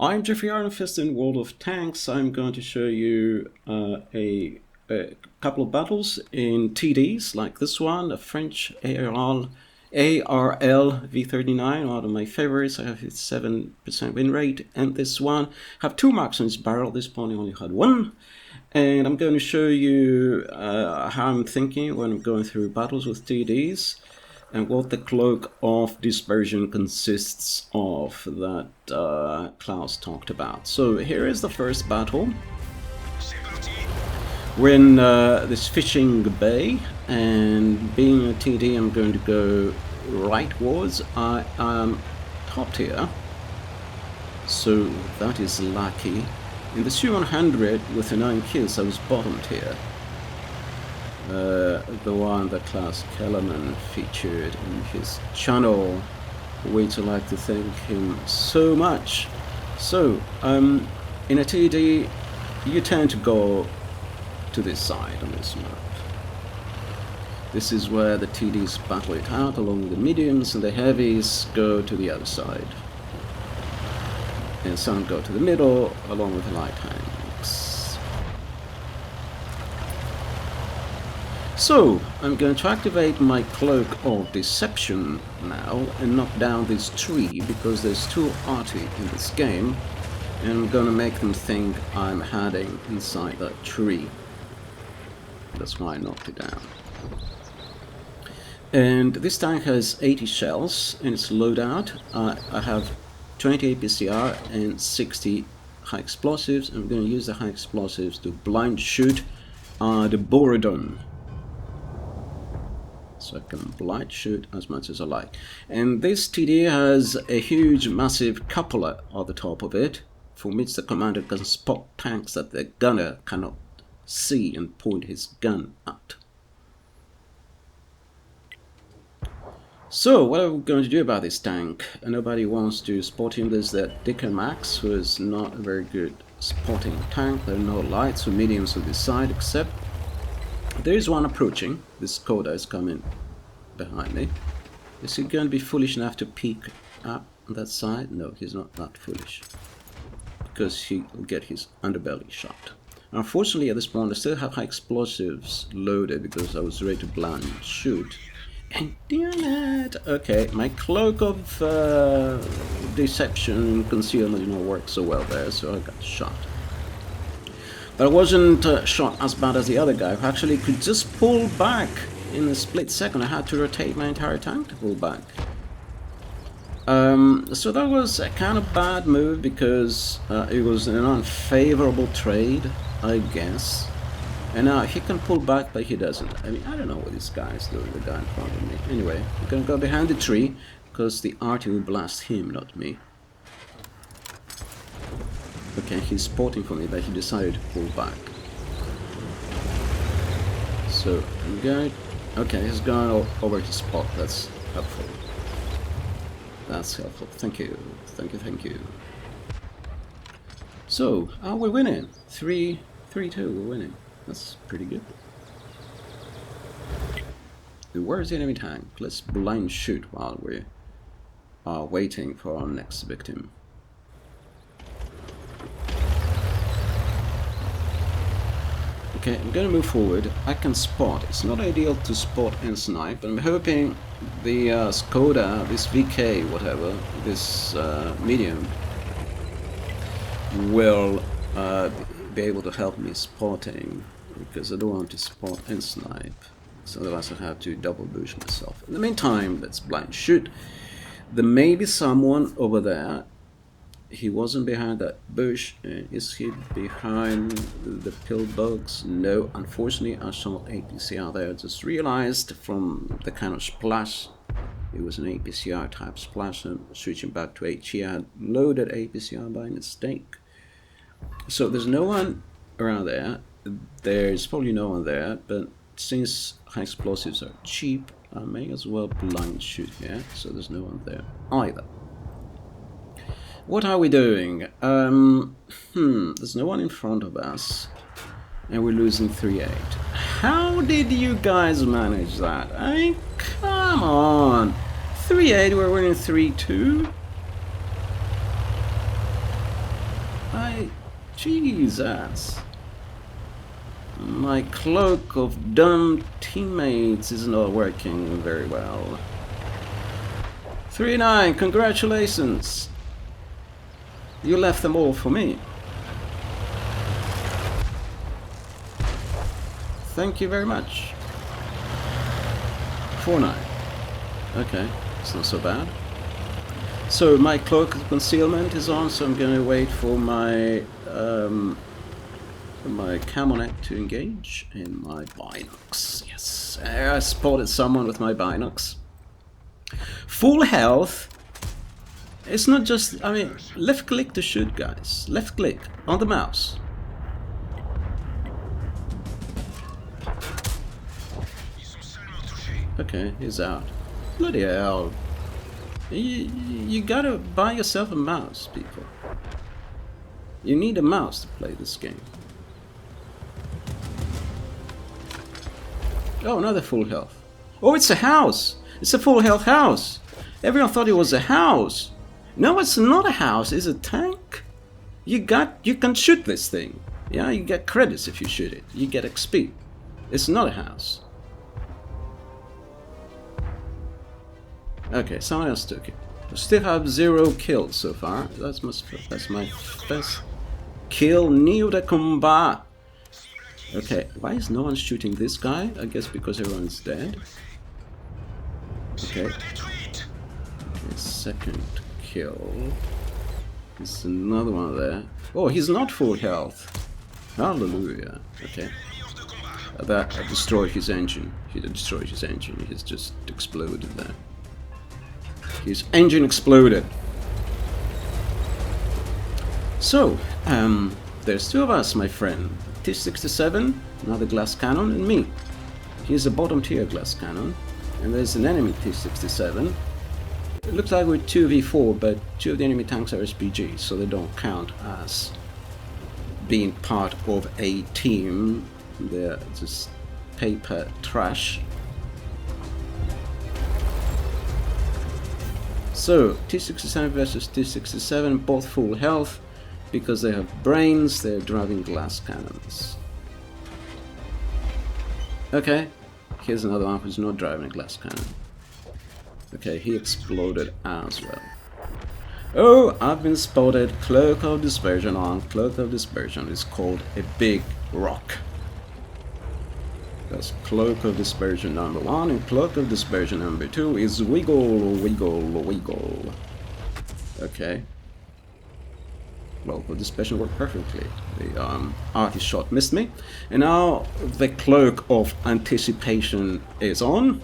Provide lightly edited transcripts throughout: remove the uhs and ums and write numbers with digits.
I'm Jeffrey Ironfist in World of Tanks. I'm going to show you a couple of battles in TDs like this one, a French ARL V39, one of my favorites. I have its 7% win rate, and this one I have 2 marks on its barrel. This pony only had 1. And I'm going to show you how I'm thinking when I'm going through battles with TDs and what the Cloak of Dispersion consists of that Claus talked about. So here is the first battle. We're in this fishing bay, and being a TD I'm going to go rightwards. I am top tier, so that is lucky. In the C100 with the 9 kills I was bottom tier. The one that Clause Kellerman featured in his channel, which I like to thank him so much. So, in a TD, you tend to go to this side on this map. This is where the TDs battle it out, along with the mediums, and the heavies go to the other side. And some go to the middle, along with the light tanks. So, I'm going to activate my Cloak of Deception now and knock down this tree, because there's 2 arty in this game, and I'm going to make them think I'm hiding inside that tree. That's why I knocked it down. And this tank has 80 shells in its loadout. I have 20 APCR and 60 high explosives. I'm going to use the high explosives to blind shoot the Borodon. So I can blind shoot as much as I like. And this TD has a huge, massive cupola at the top of it, from which the commander can spot tanks that the gunner cannot see and point his gun at. So, what are we going to do about this tank? Nobody wants to spot him. There's that Dicker Max, who is not a very good spotting tank. There are no lights or mediums on this side, except there is one approaching. This Koda is coming behind me. Is he going to be foolish enough to peek up on that side? No, he's not that foolish, because he will get his underbelly shot. Unfortunately, at this point, I still have high explosives loaded because I was ready to blind shoot. And damn it! Okay, my Cloak of Deception and Concealment did not work so well there, so I got shot. But I wasn't shot as bad as the other guy, who actually could just pull back in a split second. I had to rotate my entire tank to pull back. So that was a kind of bad move, because it was an unfavorable trade, I guess. And now he can pull back, but he doesn't. I mean, I don't know what this guy is doing, the guy in front of me. Anyway, I'm gonna go behind the tree, because the arty will blast him, not me. Okay, he's spotting for me, but he decided to pull back. So, I'm going... Okay, he's going over his spot. That's helpful. That's helpful. Thank you. Thank you, thank you. So, we're winning. 3-2, we're winning. That's pretty good. And where's the enemy tank? Let's blind shoot while we are waiting for our next victim. Okay, I'm going to move forward. I can spot. It's not ideal to spot and snipe, but I'm hoping the Skoda, this VK, whatever, this medium, will be able to help me spotting, because I don't want to spot and snipe, so otherwise I have to double bush myself. In the meantime, let's blind shoot. There may be someone over there. He wasn't behind that bush. Is he behind the pillbox? No, unfortunately I saw APCR there. I just realized from the kind of splash, it was an APCR type splash. I'm switching back to HE. I had loaded APCR by mistake. So there's no one around there. There's probably no one there, but since high explosives are cheap, I may as well blind shoot here. So there's no one there either. What are we doing? There's no one in front of us, and we're losing 3-8. How did you guys manage that? I mean, come on! 3-8, we're winning 3-2? Jesus. My cloak of dumb teammates is not working very well. 3-9, congratulations! You left them all for me. Thank you very much. 4-9. Okay, it's not so bad. So my cloak of concealment is on, so I'm gonna wait for my my camonet to engage in my binocs. Yes, I spotted someone with my binocs. Full health. It's not just, I mean, left click to shoot, guys. Left click on the mouse. Okay, he's out. Bloody hell. You gotta buy yourself a mouse, people. You need a mouse to play this game. Oh, another full health. Oh, it's a house! It's a full health house! Everyone thought it was a house! No, it's not a house, it's a tank! You can shoot this thing. Yeah, you get credits if you shoot it. You get XP. It's not a house. Okay, someone else took it. I still have 0 kills so far. That's my best kill. New de combat. Okay, why is no one shooting this guy? I guess because everyone's dead. Okay. Second kill. There's another one there. Oh, he's not full health. Hallelujah. Okay. That destroyed his engine. He destroyed his engine. He's just exploded there. His engine exploded. So, there's 2 of us, my friend. T-67, another glass cannon, and me. He's a bottom tier glass cannon. And there's an enemy T-67. It looks like we're 2v4, but 2 of the enemy tanks are SPGs, so they don't count as being part of a team. They're just paper trash. So, T-67 versus T-67, both full health. Because they have brains, they're driving glass cannons. Okay, here's another one who's not driving a glass cannon. Okay, he exploded as well. Oh, I've been spotted. Cloak of dispersion on. Cloak of dispersion is called a big rock. That's Cloak of dispersion number 1, and Cloak of dispersion number 2 is wiggle, wiggle, wiggle. Okay. Cloak of dispersion worked perfectly. The artist shot missed me. And now the Cloak of anticipation is on.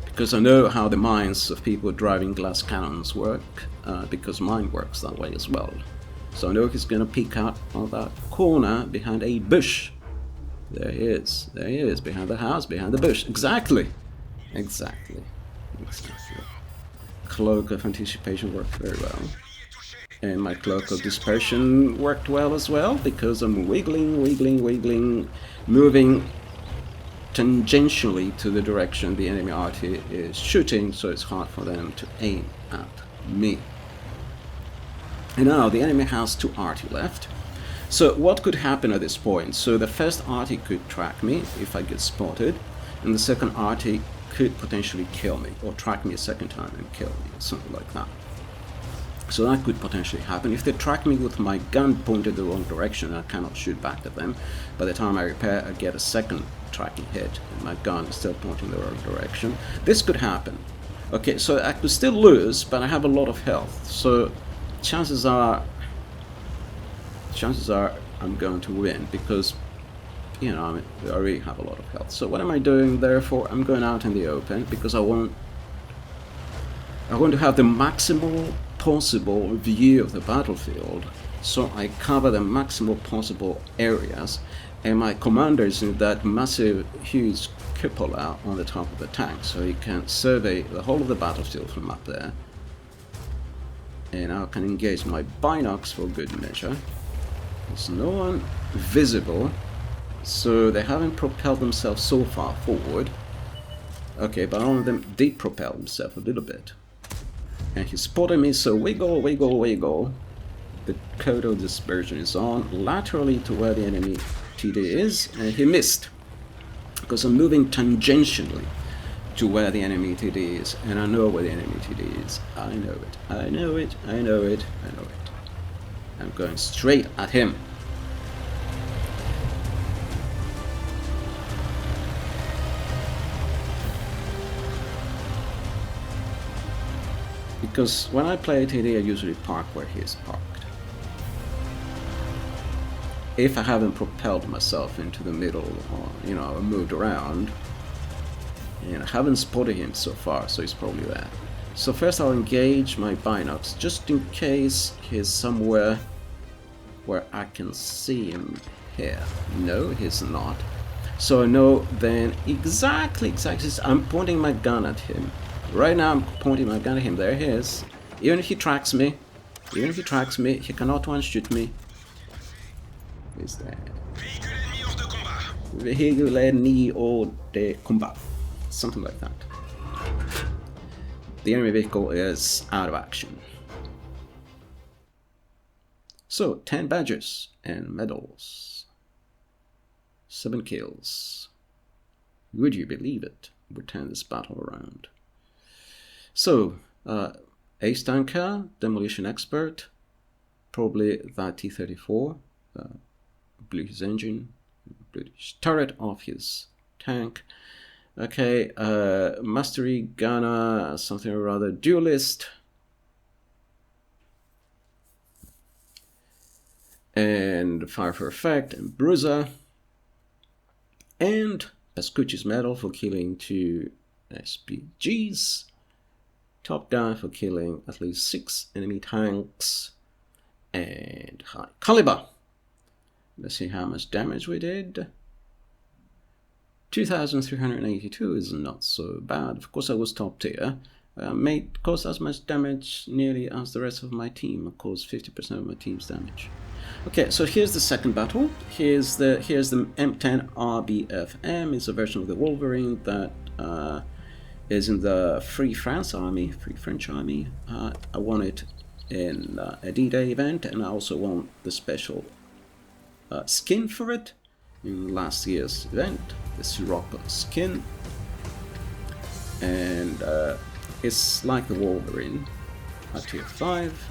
Because I know how the minds of people driving glass cannons work. Because mine works that way as well. So I know he's gonna peek out of that corner behind a bush. There he is. There he is. Behind the house, behind the bush. Exactly. Exactly. Exactly. Cloak of anticipation worked very well. And my Cloak of dispersion worked well as well, because I'm wiggling, wiggling, wiggling, moving tangentially to the direction the enemy arty is shooting, so it's hard for them to aim at me. And now the enemy has 2 arty left. So what could happen at this point? So the first arty could track me if I get spotted, and the second arty could potentially kill me, or track me a second time and kill me, or something like that. So that could potentially happen. If they track me with my gun pointed the wrong direction, I cannot shoot back at them. By the time I repair, I get a second tracking hit, and my gun is still pointing the wrong direction. This could happen. Okay, so I could still lose, but I have a lot of health. So chances are I'm going to win, because, you know, I mean, I already have a lot of health. So what am I doing? Therefore, I'm going out in the open, because I want to have the maximal possible view of the battlefield, so I cover the maximal possible areas, and my commander is in that massive, huge cupola on the top of the tank, so he can survey the whole of the battlefield from up there. And I can engage my binocs for good measure. There's no one visible, so they haven't propelled themselves so far forward. Okay, but one of them did propel himself a little bit. And he spotted me, so wiggle, wiggle, wiggle. The code of dispersion is on laterally to where the enemy TD is, and he missed because I'm moving tangentially to where the enemy TD is, and I know where the enemy TD is. I know it. I know it. I know it. I know it. I'm going straight at him. Because when I play TD, I usually park where he is parked. If I haven't propelled myself into the middle or, moved around, and I haven't spotted him so far, so he's probably there. So first I'll engage my binocs, just in case he's somewhere where I can see him here. No, he's not. So I know then exactly, I'm pointing my gun at him. Right now I'm pointing my gun at him. There he is. Even if he tracks me, he cannot one-shoot me. Is that Véhicule ennemi hors de combat? Something like that. The enemy vehicle is out of action. So 10 badges and medals, 7 kills. Would you believe it? We turn this battle around. So ace tanker, demolition expert, probably that T-34. Blew his engine, blew the turret off his tank. Okay, mastery gunner, something or other, duelist, and fire for effect, and bruiser, and Pascucci's medal for killing 2 SPGs, top gun for killing at least 6 enemy tanks, and high caliber. Let's see how much damage we did. 2,382 is not so bad. Of course I was top tier. Made caused as much damage nearly as the rest of my team. I caused 50% of my team's damage. Okay, so here's the second battle. Here's the M10 RBFM. It's a version of the Wolverine that is in the Free French Army. I won it in a D-Day event, and I also won the special skin for it in last year's event, the Sirocco skin, and it's like the Wolverine at tier 5.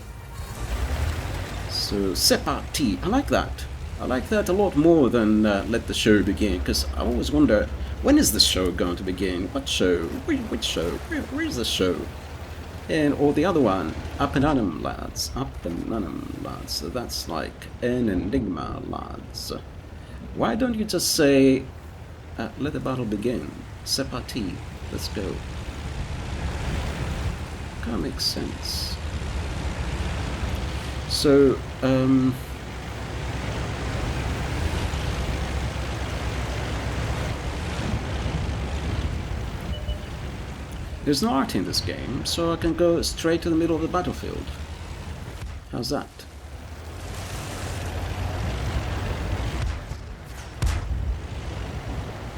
So c'est parti. I like that a lot more than let the show begin, because I always wonder, when is the show going to begin? What show? Which show? Where is the show? Or the other one, Up and Anim lads. So that's like an enigma, lads. Why don't you just say, let the battle begin? C'est parti. Let's go. Can't make sense. So, there's no art in this game, so I can go straight to the middle of the battlefield. How's that?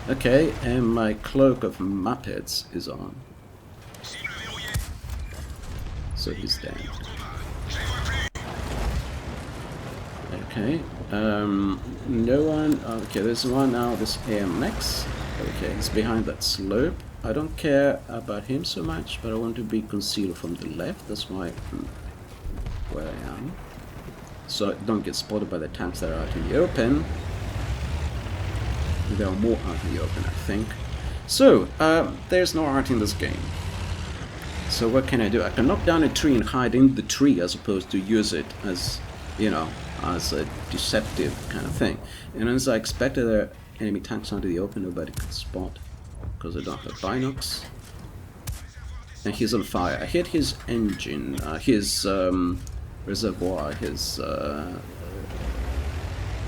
Okay, and my Cloak of Muppets is on. So he's dead. Okay, no one. Okay, there's one now, this AMX. Okay, he's behind that slope. I don't care about him so much, but I want to be concealed from the left. That's why where I am. So I don't get spotted by the tanks that are out in the open. There are more out in the open, I think. So, there's no art in this game. So what can I do? I can knock down a tree and hide in the tree as opposed to use it as, as a deceptive kind of thing. And as I expected, there are enemy tanks out in the open, nobody could spot, because I don't have binocs. And he's on fire. I hit his engine, his reservoir, his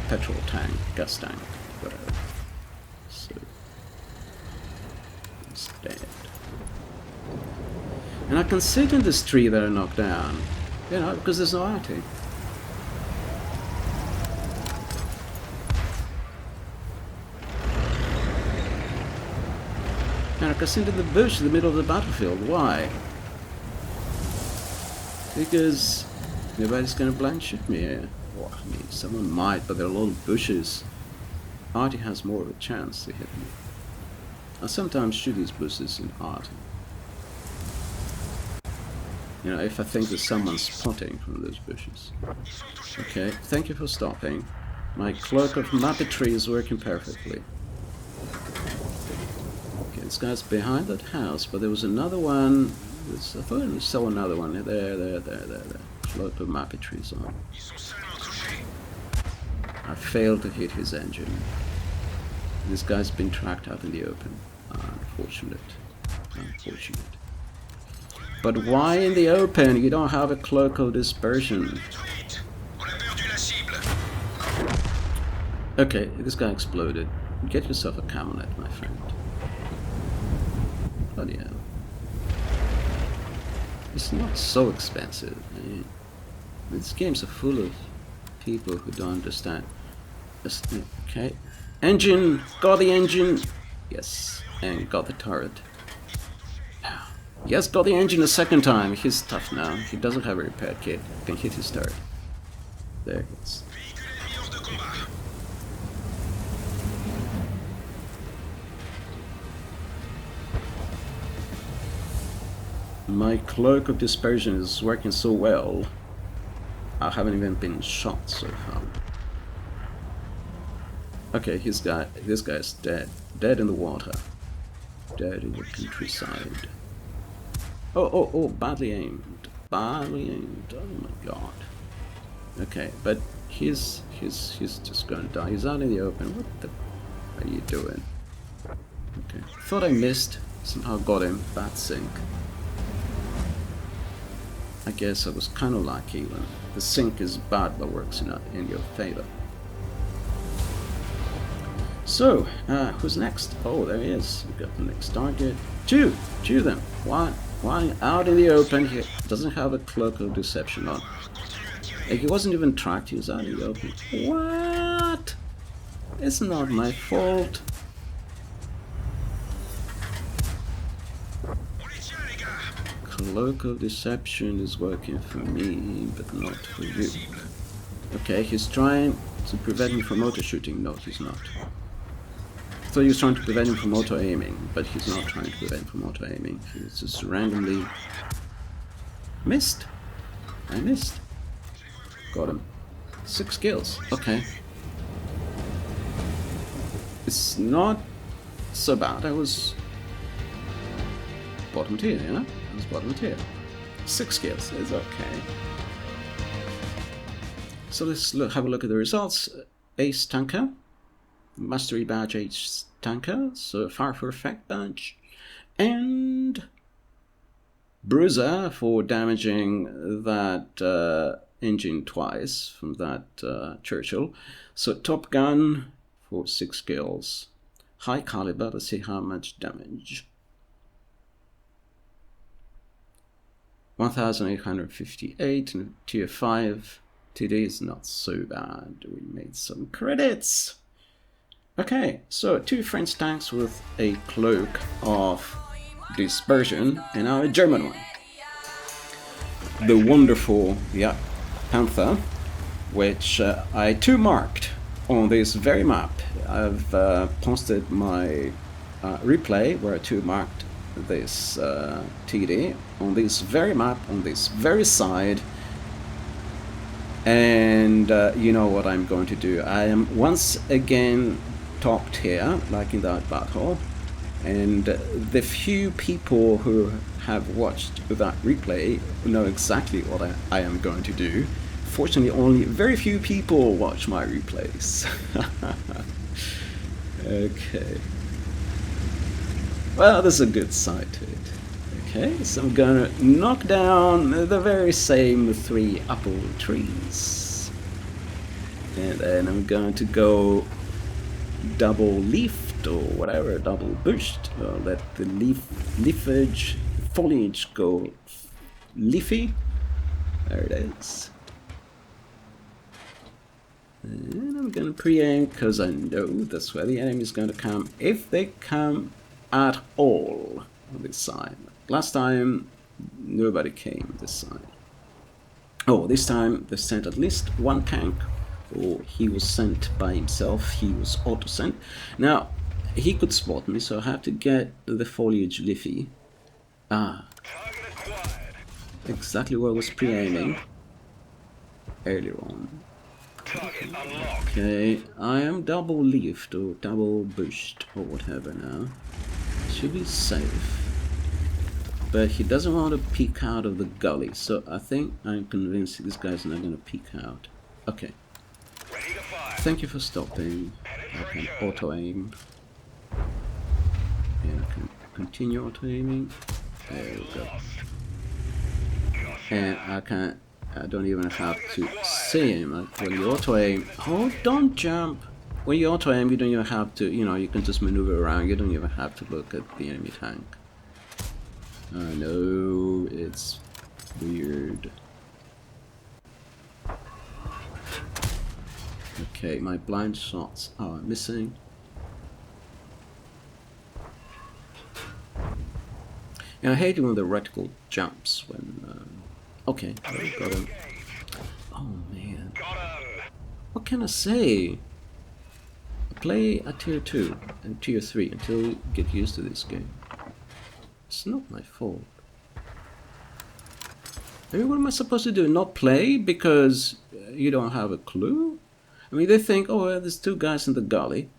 petrol tank, gas tank, whatever. So he's dead. And I can sit in this tree that I knocked down, because there's no arty. And I can sit in the bush in the middle of the battlefield. Why? Because Nobody's gonna blind shoot me here. Well, I mean, someone might, but there are a lot of bushes. Artie has more of a chance to hit me. I sometimes shoot these bushes in Artie. You know, if I think that someone's spotting from those bushes. Okay, thank you for stopping. My cloak of muppetry is working perfectly. Okay, this guy's behind that house, but there was another one. I thought I saw another one. There. Cloak of muppetry is on. I failed to hit his engine. This guy's been tracked out in the open. Unfortunate. But why in the open? You don't have a cloak of dispersion. Okay, this guy exploded. Get yourself a camonet, my friend. Bloody hell. It's not so expensive. These games are full of people who don't understand. Okay. Engine! Got the engine! Yes. And got the turret. Yes, got the engine a second time. He's tough now. He doesn't have a repair kit. Can hit his turret. There he is. My cloak of dispersion is working so well. I haven't even been shot so far. Okay, this guy's dead. Dead in the water. Dead in the countryside. Oh, badly aimed. Badly aimed. Oh my god. Okay, but he's just gonna die. He's out in the open. What the are you doing? Okay. Thought I missed. Somehow got him. Bad sink. I guess I was kind of lucky when the sink is bad but works in your favor. So, who's next? Oh, there he is. We got the next target. Two them. One out in the open. He doesn't have a cloak of deception on. He wasn't even tracked. He was out in the open. What? It's not my fault. Cloak of deception is working for me, but not for you. Okay, he's trying to prevent me from auto shooting. No, he's not. I thought he was trying to prevent him from auto aiming, but he's not trying to prevent him from auto aiming. He's just randomly missed. I missed. Got him. 6 kills. Okay. It's not so bad. I was bottom tier, you know? I was bottom tier. 6 kills is okay. So let's have a look at the results. Ace Tanker. Mastery badge Ace Tanker. So Fire for Effect badge. And Bruiser for damaging that engine twice from that Churchill. So Top Gun for 6 kills. High caliber, let's see how much damage. 1858 and tier 5. Today is not so bad. We made some credits. Okay, so 2 French tanks with a cloak of dispersion and now a German one. The wonderful Panther, which I 2-marked on this very map. I've posted my replay where I 2-marked this TD on this very map, on this very side. And you know what I'm going to do. I am once again top tier, like in that battle. And the few people who have watched that replay know exactly what I am going to do. Fortunately, only very few people watch my replays. Okay. Well, there's a good side to it. Okay, so I'm gonna knock down the very same 3 apple trees. And then I'm going to go double leafed or whatever, double bushed. Let the foliage go leafy. There it is. And I'm gonna pre-aim because I know that's where the enemy is going to come, if they come at all on this side. Last time nobody came this side. Oh, this time they sent at least one tank, or he was sent by himself, he was auto-sent. Now, he could spot me, so I have to get the foliage leafy. Ah, exactly where I was pre-aiming earlier on. Okay, I am double leafed or double bushed or whatever now. Should be safe. But he doesn't want to peek out of the gully, so I think I'm convinced this guy's not going to peek out. Okay. Thank you for stopping. I can auto-aim. And I can continue auto-aiming. There we go. And I don't even have to see him. When you auto-aim, oh, don't jump! When you auto-aim, you don't even have to, you know, you can just maneuver around. You don't even have to look at the enemy tank. I know, it's weird. Okay, my blind shots are missing. And I hate when the reticle jumps when... okay, got him. Oh man. What can I say? I play at tier 2 and tier 3 until you get used to this game. It's not my fault. I mean, what am I supposed to do? Not play because you don't have a clue? I mean, they think, oh, well, there's 2 guys in the gully.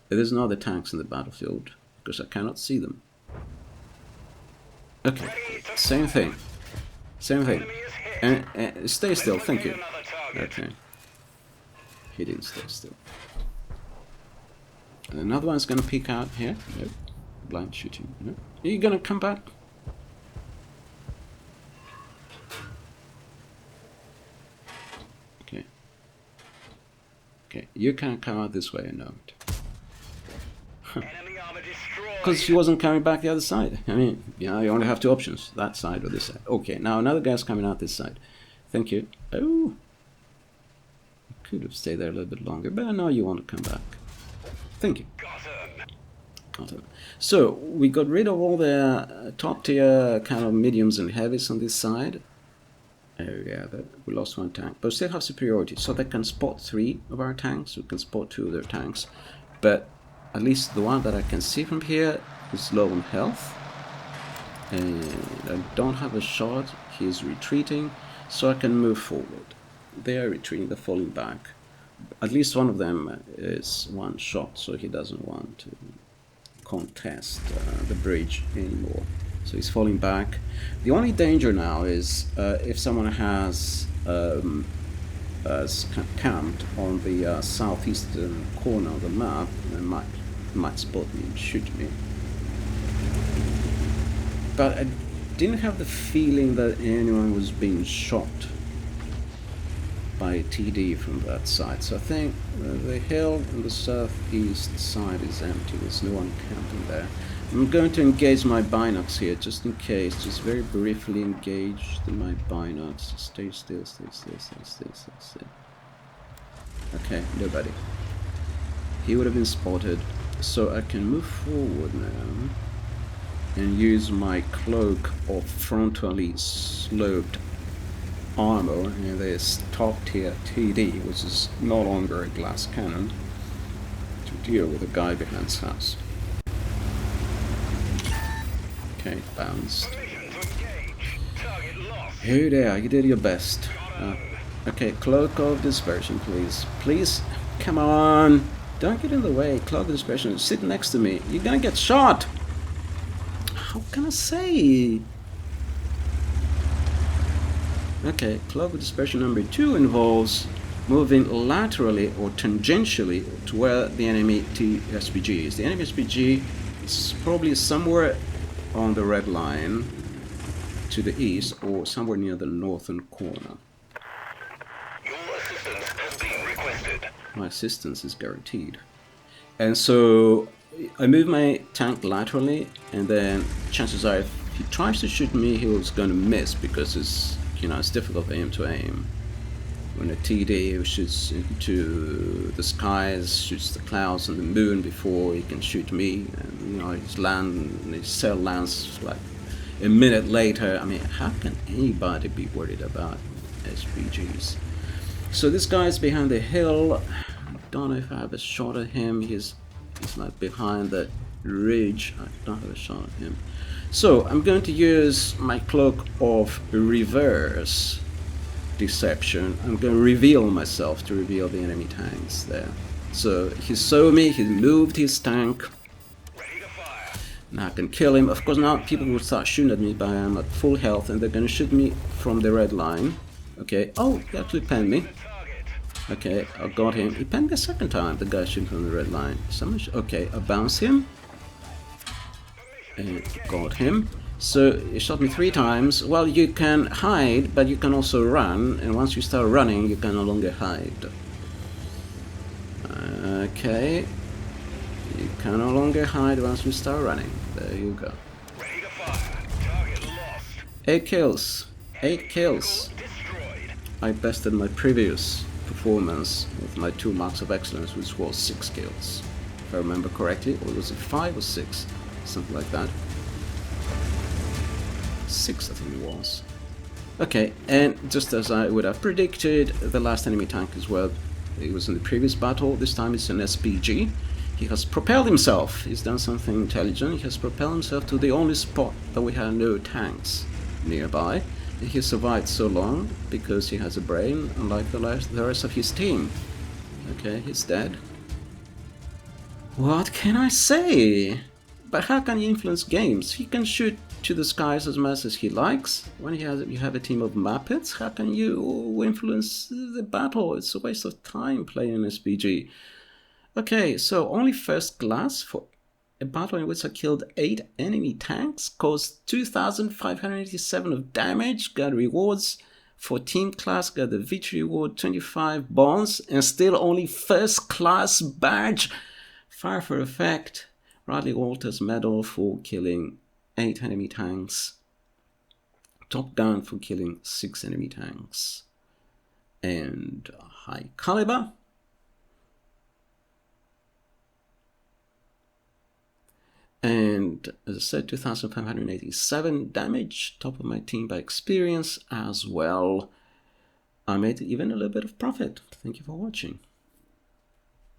There's no other tanks in the battlefield because I cannot see them. Okay, same thing. Same thing. And stay still, thank you. Okay. He didn't stay still. And another one's gonna peek out here. Nope. Blind shooting. Nope. Are you gonna come back? Okay. Okay, you can't come out this way or not. Because she wasn't coming back the other side. I mean, you know, you only have 2 options. That side or this side. Okay, now another guy's coming out this side. Thank you. Oh. I could have stayed there a little bit longer, but I know you want to come back. Thank you. Got him. So, we got rid of all the top tier kind of mediums and heavies on this side. Oh yeah, we lost 1 tank. But we still have superiority, so they can spot 3 of our tanks. We can spot 2 of their tanks. But at least the one that I can see from here is low on health. And I don't have a shot. He's retreating, so I can move forward. They are retreating, they're falling back. At least one of them is 1 shot, so he doesn't want to contest the bridge anymore. So he's falling back. The only danger now is if someone has camped on the southeastern corner of the map, they might spot me and shoot me. But I didn't have the feeling that anyone was being shot by TD from that side. So I think the hill on the southeast side is empty. There's no one camping there. I'm going to engage my binocs here, just in case. Just very briefly engage my binocs. Just stay still, stay still, stay still, stay still. Okay, nobody. He would have been spotted. So I can move forward now and use my cloak of frontally sloped armor in this top tier TD, which is no longer a glass cannon, to deal with the guy behind his house. Okay, bounced. Hey there, you did your best. Okay, cloak of dispersion, please. Please, come on! Don't get in the way. Cloak of dispersion, sit next to me. You're gonna get shot! How can I say? Okay, cloak of dispersion number 2 involves moving laterally or tangentially to where the enemy SPG is. The enemy SPG is probably somewhere on the red line to the east or somewhere near the northern corner. Your assistance has been requested. My assistance is guaranteed. And so I move my tank laterally, and then chances are if he tries to shoot me, he was going to miss because it's, you know, it's difficult for him to aim. When a TD shoots into the skies, shoots the clouds and the moon before he can shoot me, and you know, his cell lands like a minute later. I mean, how can anybody be worried about SPGs. So this guy's behind the hill. I don't know if I have a shot at him. He's like behind that ridge. I don't have a shot at him. So I'm going to use my cloak of reverse deception. I'm going to reveal myself to reveal the enemy tanks there. So he saw me, he moved his tank. Now I can kill him. Of course now people will start shooting at me, but I am at full health and they're going to shoot me from the red line. Okay, oh, he actually penned me. Okay, I got him. He penned me a second time, the guy shooting from the red line. Okay, I bounce him. And got him. So he shot me 3 times. Well, you can hide, but you can also run. And once you start running, you can no longer hide. Okay. You can no longer hide once you start running. There you go. 8 kills. 8 kills. I bested my previous performance with my 2 marks of excellence, which was 6 kills. If I remember correctly, or was it 5 or 6? Something like that. 6, I think it was. Okay, and just as I would have predicted, the last enemy tank as well. It was in the previous battle. This time it's an SPG. He has propelled himself. He's done something intelligent. He has propelled himself to the only spot that we had no tanks nearby. And he survived so long because he has a brain, unlike the rest of his team. Okay, he's dead. What can I say? But how can he influence games? He can shoot to the skies as much as he likes. When you have a team of Muppets, how can you influence the battle? It's a waste of time playing an SPG. Okay, so only first class for a battle in which I killed 8 enemy tanks, caused 2,587 of damage, got rewards for team class, got the victory award, 25 bonds, and still only first class badge. Fire for effect. Radley Walters medal for killing 8 enemy tanks. Top Gun for killing 6 enemy tanks. And high caliber. And as I said, 2,587 damage. Top of my team by experience as well. I made even a little bit of profit. Thank you for watching.